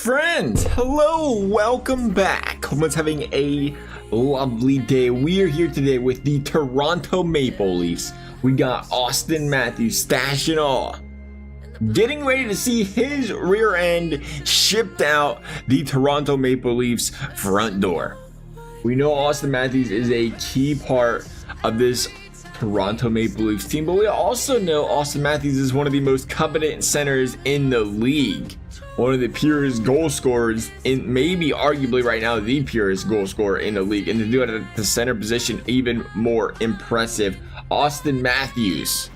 friends, hello, welcome back. Homeland's having a lovely day. We are here today with the Toronto Maple Leafs. We got Auston Matthews, stash and all, getting ready to see his rear end shipped out the Toronto Maple Leafs front door. We know Auston Matthews is a key part of this Toronto Maple Leafs team, but we also know Auston Matthews is one of the most competent centers in the league. One of the purest goal scorers in, maybe arguably right now, the purest goal scorer in the league. And to do it at the center position, even more impressive. Auston Matthews.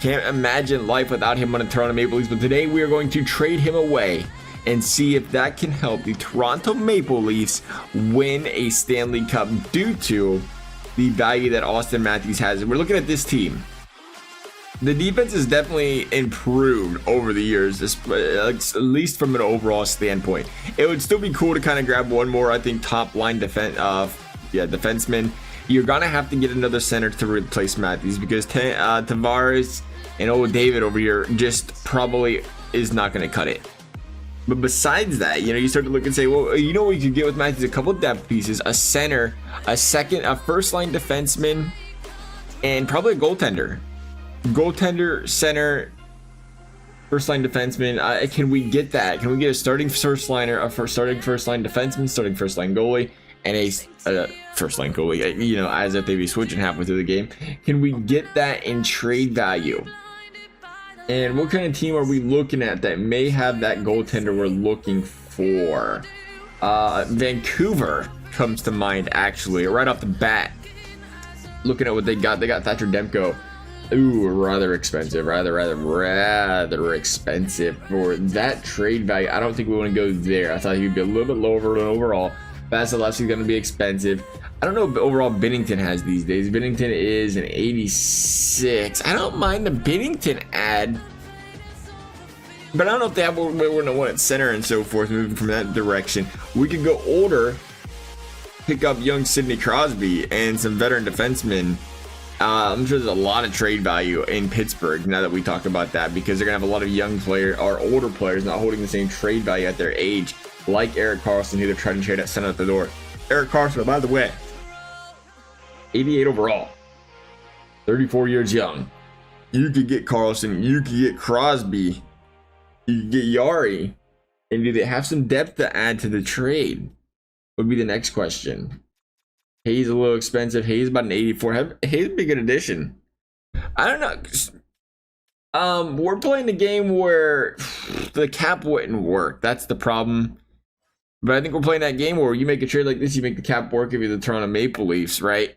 Can't imagine life without him on the Toronto Maple Leafs, but today we are going to trade him away and see if that can help the Toronto Maple Leafs win a Stanley Cup due to the value that Auston Matthews has. And we're looking at this team. The defense has definitely improved over the years, at least from an overall standpoint. It would still be cool to kind of grab one more, I think, top line defenseman. You're gonna have to get another center to replace Matthews because Tavares and old David over here just probably is not gonna cut it. But besides that, you start to look and say, well, what you could get with Matthews? A couple depth pieces, a center, a first line defenseman, and probably a goaltender. Goaltender, center, first line defenseman. Can we get that? Can we get a starting first liner, starting first line defenseman, starting first line goalie, and a first line goalie? As if they'd be switching halfway through the game. Can we get that in trade value? And what kind of team are we looking at that may have that goaltender we're looking for? Vancouver comes to mind, actually, right off the bat. Looking at what they got Thatcher Demko. Ooh, rather expensive, rather expensive for that trade value. I don't think we want to go there. I thought he would be a little bit lower overall. Vasilevsky's going to be expensive. I don't know if overall Binnington has these days. Binnington is an 86. I don't mind the Binnington ad, but I don't know if they have what we're going to want at center and so forth, moving from that direction. We could go older, pick up young Sidney Crosby and some veteran defensemen. I'm sure there's a lot of trade value in Pittsburgh now that we talk about that, because they're gonna have a lot of young players or older players not holding the same trade value at their age, like Erik Karlsson, who they're trying to trade at center at the door. Erik Karlsson, by the way, 88 overall, 34 years young. You could get Karlsson, you could get Crosby, you could get Yari, and do they have some depth to add to the trade? Would be the next question. Hayes a little expensive. Hayes about an 84. Hayes would be a good addition. I don't know. We're playing a game where the cap wouldn't work. That's the problem. But I think we're playing that game where you make a trade like this, you make the cap work if you're the Toronto Maple Leafs, right?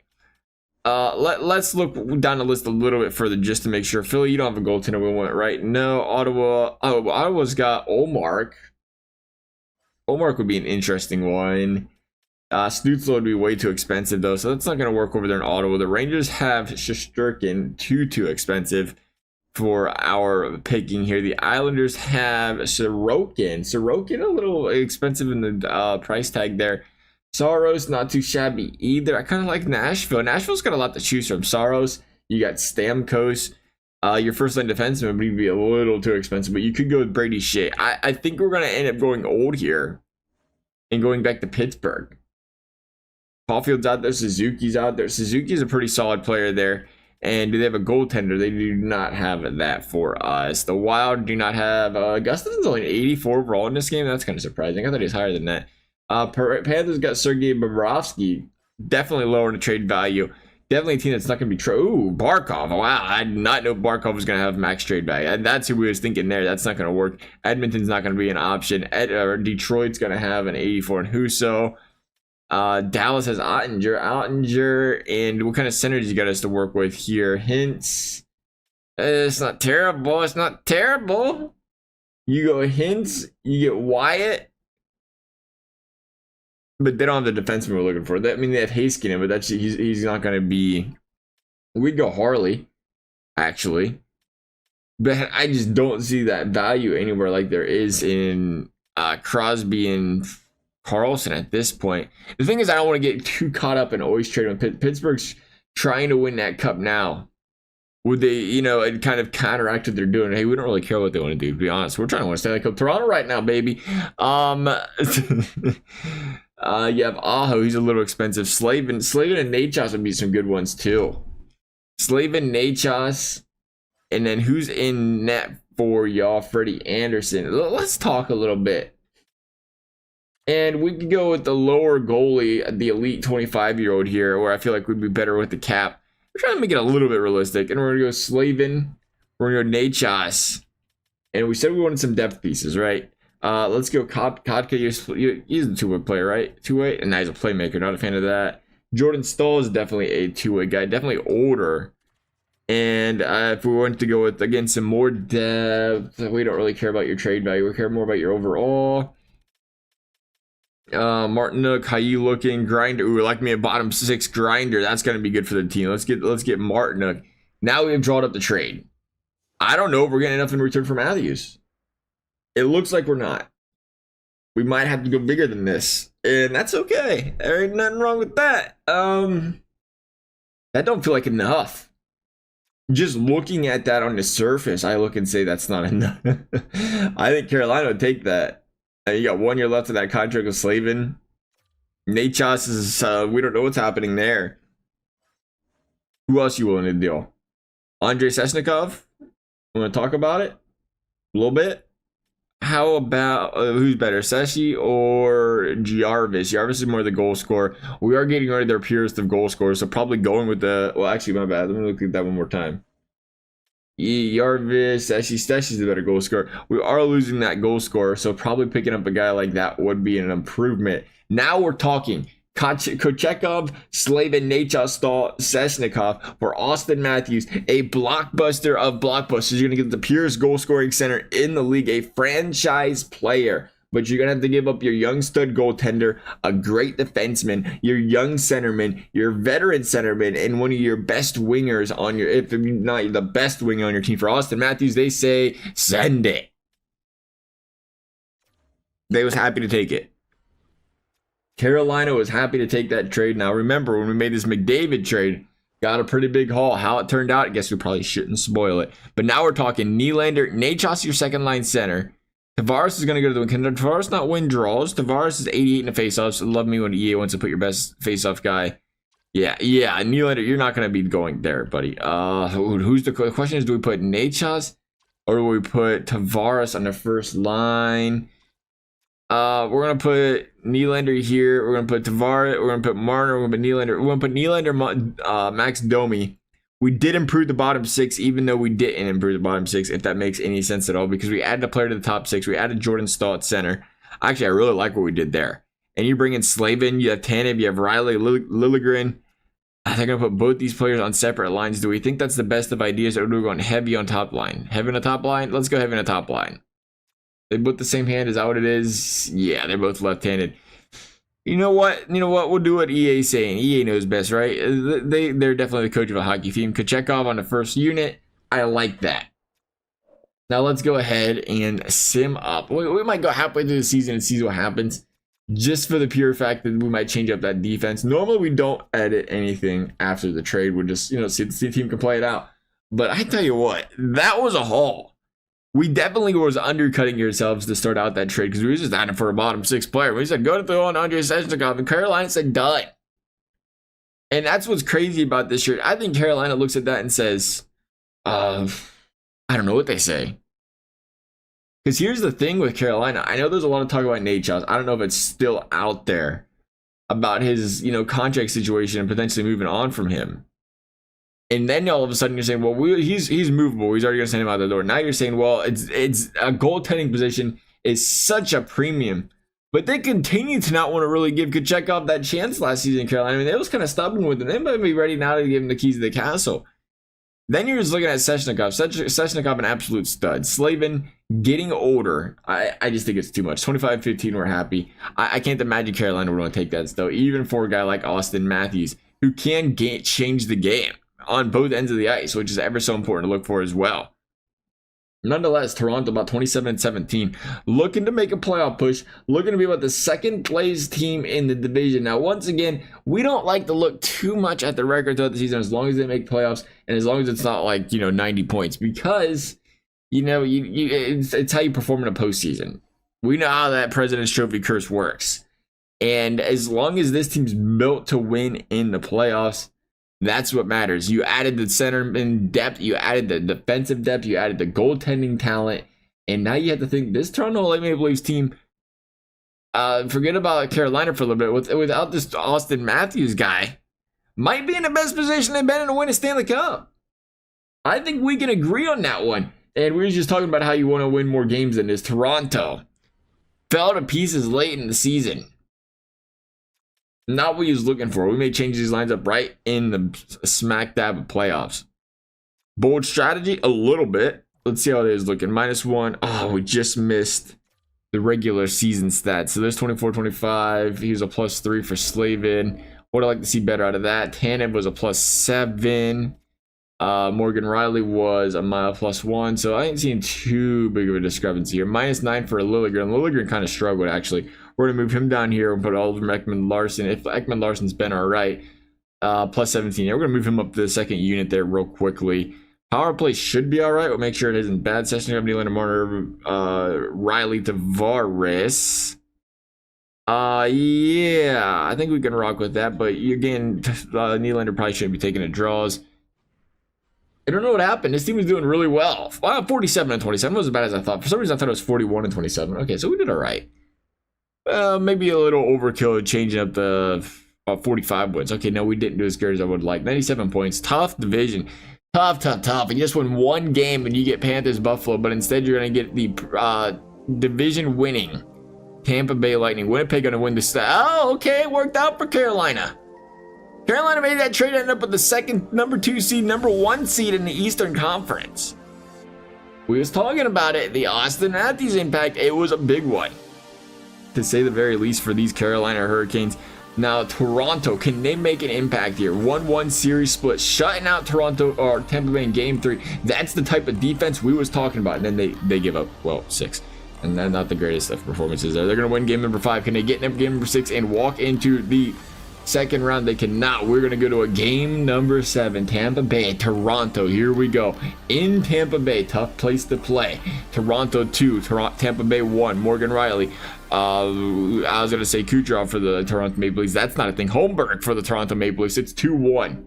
Let's look down the list a little bit further just to make sure. Philly, you don't have a goaltender we want, right? No. Ottawa. Oh, Ottawa's got Olmark. Olmark would be an interesting one. Stützle would be way too expensive though, so that's not going to work over there in Ottawa. The Rangers have Shesterkin, too expensive for our picking here. The Islanders have Sorokin a little expensive in the price tag there. Saros not too shabby either. I kind of like Nashville. Nashville's got a lot to choose from. Saros, you got Stamkos. Your first line defenseman would be a little too expensive, but you could go with Brady Shea. I think we're going to end up going old here and going back to Pittsburgh. Caulfield's out there, Suzuki's out there. Suzuki's a pretty solid player there. And do they have a goaltender? They do not have that for us. The Wild do not have Gustafson's only an 84 overall in this game. That's kind of surprising. I thought he was higher than that. Panthers got Sergei Bobrovsky, definitely lower in the trade value. Definitely a team that's not going to be Ooh, Barkov. Wow, I did not know Barkov was going to have max trade value. And that's who we was thinking there. That's not going to work. Edmonton's not going to be an option. Detroit's going to have an 84 in Husso. Dallas has Ottinger, and what kind of centers you got us to work with here? Hintz. It's not terrible. You go Hintz, you get Wyatt, but they don't have the defenseman we're looking for. They have Heiskanen, but he's not going to be. We'd go Harley, actually, but I just don't see that value anywhere like there is in Crosby and Karlsson at this point. The thing is, I don't want to get too caught up and always trade with Pittsburgh's trying to win that cup now. would they, it kind of counteract what they're doing. Hey, we don't really care what they want to do, to be honest. We're trying to stay like Toronto right now, baby. You have Aho, he's a little expensive. Slavin and Nachos would be some good ones too. Slavin, Nachos, and then who's in net for y'all? Freddie Anderson. Let's talk a little bit. And we could go with the lower goalie, the elite 25-year-old here, where I feel like we'd be better with the cap. We're trying to make it a little bit realistic, and we're gonna go Slavin, we're gonna go Nachos, and we said we wanted some depth pieces, right? Let's go Kotka. He's a two-way player, right? Two-way, and now he's a playmaker. Not a fan of that. Jordan Staal is definitely a two-way guy, definitely older. And if we want to go with, again, some more depth, we don't really care about your trade value. We care more about your overall. Martinook, how you looking? Grinder. Ooh, like me a bottom 6 grinder. That's gonna be good for the team. Let's get Martinook. Now we've drawn up the trade. I don't know if we're getting enough in return for Matthews. It looks like we're not. We might have to go bigger than this, and that's okay. There ain't nothing wrong with that. That don't feel like enough. Just looking at that on the surface, I look and say that's not enough. I think Carolina would take that. You got 1 year left of that contract with Slavin. Nachos is, we don't know what's happening there. Who else you willing to deal? Andrei Sesnikov? Want to talk about it? A little bit? How about, who's better, Seshi or Jarvis? Jarvis is more the goal scorer. We are getting rid of their purest of goal scorers, so probably going with the, well, actually, my bad. Let me look at that one more time. Jarvis, Seshi's the better goal scorer. We are losing that goal scorer, so probably picking up a guy like that would be an improvement. Now we're talking Kochekov, Slavin, Nachos, Staal, Sesnikov for Auston Matthews, a blockbuster of blockbusters. You're going to get the purest goal scoring center in the league, a franchise player. But you're going to have to give up your young stud goaltender, a great defenseman, your young centerman, your veteran centerman, and one of your best wingers on your, if not the best winger on your team. For Auston Matthews, they say, send it. They was happy to take it. Carolina was happy to take that trade. Now, remember, when we made this McDavid trade, got a pretty big haul. How it turned out, I guess we probably shouldn't spoil it. But now we're talking Nylander, Nachos, your second-line center. Tavares is going to go to the win. Can Tavares not win draws? Tavares is 88 in the faceoffs. Love me when EA wants to put your best faceoff guy. Yeah. Nylander, you're not going to be going there, buddy. Who's the question is, do we put Nachos or do we put Tavares on the first line? We're going to put Nylander here. We're going to put Tavares. We're going to put Marner. We're going to put Nylander. We're going to put Nylander, Max Domi. We did improve the bottom 6, even though we didn't improve the bottom 6, if that makes any sense at all, because we added a player to the top 6. We added Jordan Staal at center. Actually, I really like what we did there. And you bring in Slavin, you have Tanev, you have Riley, Liljegren. They're going to put both these players on separate lines. Do we think that's the best of ideas, or do we go heavy on top line? Heavy on the top line? Let's go heavy on the top line. They both the same hand. Is that what it is? Yeah, they're both left-handed. You know what? We'll do what EA's saying. EA knows best, right? They're definitely the coach of a hockey team. Kochekov on the first unit. I like that. Now let's go ahead and sim up. We might go halfway through the season and see what happens. Just for the pure fact that we might change up that defense. Normally we don't edit anything after the trade. We'll just, see the team can play it out. But I tell you what, that was a haul. We definitely was undercutting yourselves to start out that trade because we were just adding for a bottom 6 player. We said, go to throw on Andrei Sesnikov, and Carolina said, done. And that's what's crazy about this shirt. I think Carolina looks at that and says, I don't know what they say. Because here's the thing with Carolina. I know there's a lot of talk about Nachos. I don't know if it's still out there about his, contract situation and potentially moving on from him. And then all of a sudden you're saying, well, he's movable. He's already going to send him out the door. Now you're saying, well, it's a goaltending position is such a premium. But they continue to not want to really give Kochekov that chance last season in Carolina. I mean, they was kind of stubborn with him. They might be ready now to give him the keys to the castle. Then you're just looking at Sesnikov. Sesnikov, an absolute stud. Slavin, getting older. I just think it's too much. 25-15, we're happy. I can't imagine Carolina would want to take that still. Even for a guy like Auston Matthews, who can change the game on both ends of the ice, which is ever so important to look for as well. Nonetheless, Toronto about 27-17, looking to make a playoff push, looking to be about the second place team in the division. Now, once again, we don't like to look too much at the record throughout the season as long as they make playoffs and as long as it's not like, 90 points, because, it's how you perform in a postseason. We know how that President's Trophy curse works. And as long as this team's built to win in the playoffs, that's what matters. You added the centerman depth, you added the defensive depth, you added the goaltending talent, and now you have to think this Toronto Maple Leafs team, forget about Carolina for a little bit, without this Auston Matthews guy, might be in the best position they've been in to win a Stanley Cup. I think we can agree on that one. And we were just talking about how you want to win more games than this. Toronto fell to pieces late in the season. Not what he was looking for. We may change these lines up right in the smack dab of playoffs. Bold strategy, a little bit. Let's see how it is looking. -1. Oh, we just missed the regular season stats. So there's 24-25. He was a +3 for Slavin. Would I like to see better out of that? Tanev was a +7. Morgan Riley was a +1. So I ain't seeing too big of a discrepancy here. -9 for Liljegren. Liljegren kind of struggled, actually. We're going to move him down here and put Oliver Ekman-Larsson. If Ekman-Larsson's been all right, +17. Yeah, we're going to move him up to the second unit there real quickly. Power play should be all right. We'll make sure it isn't bad. Session Company, Nylander, Marner, Riley, Tavares. Yeah, I think we can rock with that. But again, Nylander probably shouldn't be taking the draws. I don't know what happened. This team was doing really well. 47-27 wasn't as bad as I thought. For some reason, I thought it was 41-27. Okay, so we did all right. Maybe a little overkill changing up the 45 wins. Okay, no, we didn't do as good as I would like. 97 points. Tough division. Tough. And you just win one game and you get Panthers Buffalo, but instead you're going to get the division winning Tampa Bay Lightning. Winnipeg going to win this. Oh, okay, it worked out for Carolina. Carolina made that trade, ended up with the second number 2 seed, number 1 seed in the Eastern Conference. We was talking about it, the Auston Matthews impact. It was a big one, to say the very least, for these Carolina Hurricanes. Now, Toronto, can they make an impact here? 1-1 series split, shutting out Toronto or Tampa Bay in Game 3. That's the type of defense we was talking about. And then they give up, 6. And they're not the greatest of performances there. They're going to win game number 5. Can they get game number 6 and walk into the second round? They cannot. We're going to go to a game number 7. Tampa Bay, Toronto. Here we go. In Tampa Bay, tough place to play. Toronto 2, Tampa Bay 1. Morgan Riley. I was going to say Kucherov for the Toronto Maple Leafs. That's not a thing. Holmberg for the Toronto Maple Leafs. It's 2-1.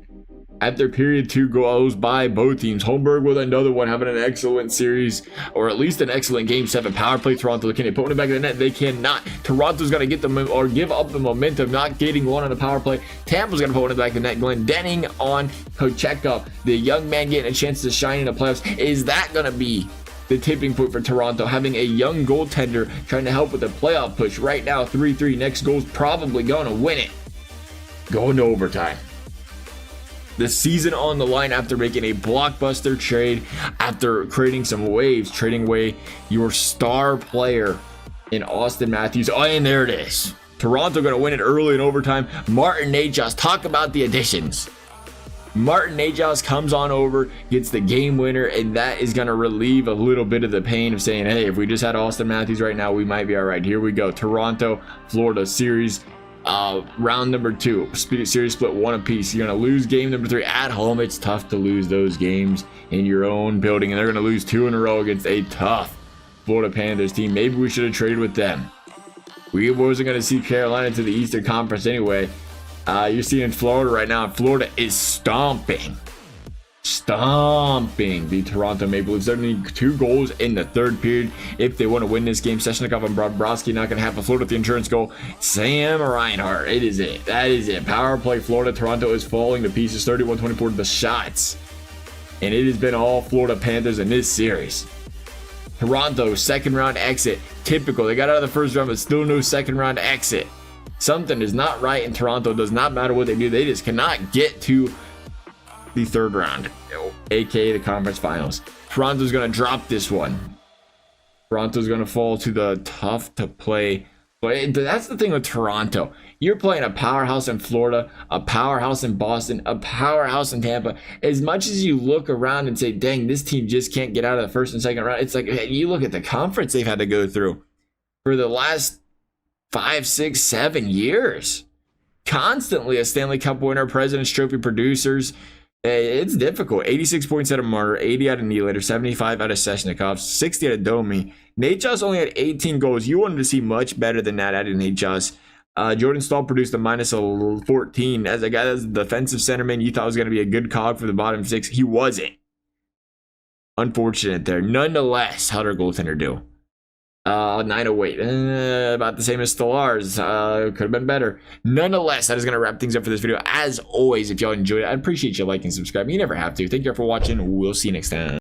After period 2 goes by both teams. Holmberg with another one, having an excellent series, or at least an excellent game 7. Power play Toronto. Can they put it back in the net? They cannot. Toronto's going to get them or give up the momentum, not getting one on the power play. Tampa's going to put it back in the net. Glendening on Kochekov. The young man getting a chance to shine in the playoffs. Is that going to be the tipping point for Toronto? Having a young goaltender trying to help with the playoff push. Right now, 3-3. Next goal's probably going to win it. Going to overtime. The season on the line after making a blockbuster trade, after creating some waves, trading away your star player in Auston Matthews. Oh, and there it is. Toronto going to win it early in overtime. Martin Necas, talk about the additions. Martin Necas comes on over, gets the game winner, and that is going to relieve a little bit of the pain of saying, hey, if we just had Auston Matthews right now, we might be all right. Here we go. Toronto, Florida series. Round number 2, series split 1 apiece. You're going to lose game number 3 at home. It's tough to lose those games in your own building, and they're going to lose 2 in a row against a tough Florida Panthers team. Maybe we should have traded with them. We wasn't going to see Carolina to the Eastern Conference anyway. You're seeing Florida right now. Florida is stomping the Toronto Maple Leafs. They're going to need 2 goals in the third period if they want to win this game. Seshnikov and Bobrovsky not going to have a Florida with the insurance goal. Sam Reinhart, it is it. That is it. Power play Florida. Toronto is falling to pieces. 31-24 to the shots. And it has been all Florida Panthers in this series. Toronto, second round exit. Typical. They got out of the first round, but still no second round exit. Something is not right in Toronto. It does not matter what they do. They just cannot get to the third round, aka the conference finals. Toronto's going to drop this one. Toronto's going to fall to the tough to play But that's the thing with Toronto. You're playing a powerhouse in Florida, a powerhouse in Boston, a powerhouse in Tampa. As much as you look around and say, dang, this team just can't get out of the first and second round, it's like you look at the conference they've had to go through for the last 5, 6, 7 years. Constantly a Stanley Cup winner, President's Trophy producers. It's difficult. 86 points out of Marner, 80 out of Nylander, 75 out of Svechnikov, 60 out of Domi. Nate Joss only had 18 goals. You wanted to see much better than that out of Nate Joss. Jordan Staal produced a minus 14. As a guy that's a defensive centerman, you thought was going to be a good cog for the bottom six. He wasn't. Unfortunate there. Nonetheless, how'd our goaltender do? 908. About the same as Stolarz. Could have been better. Nonetheless, that is going to wrap things up for this video. As always, if y'all enjoyed it, I'd appreciate you liking and subscribing. You never have to. Thank you all for watching. We'll see you next time.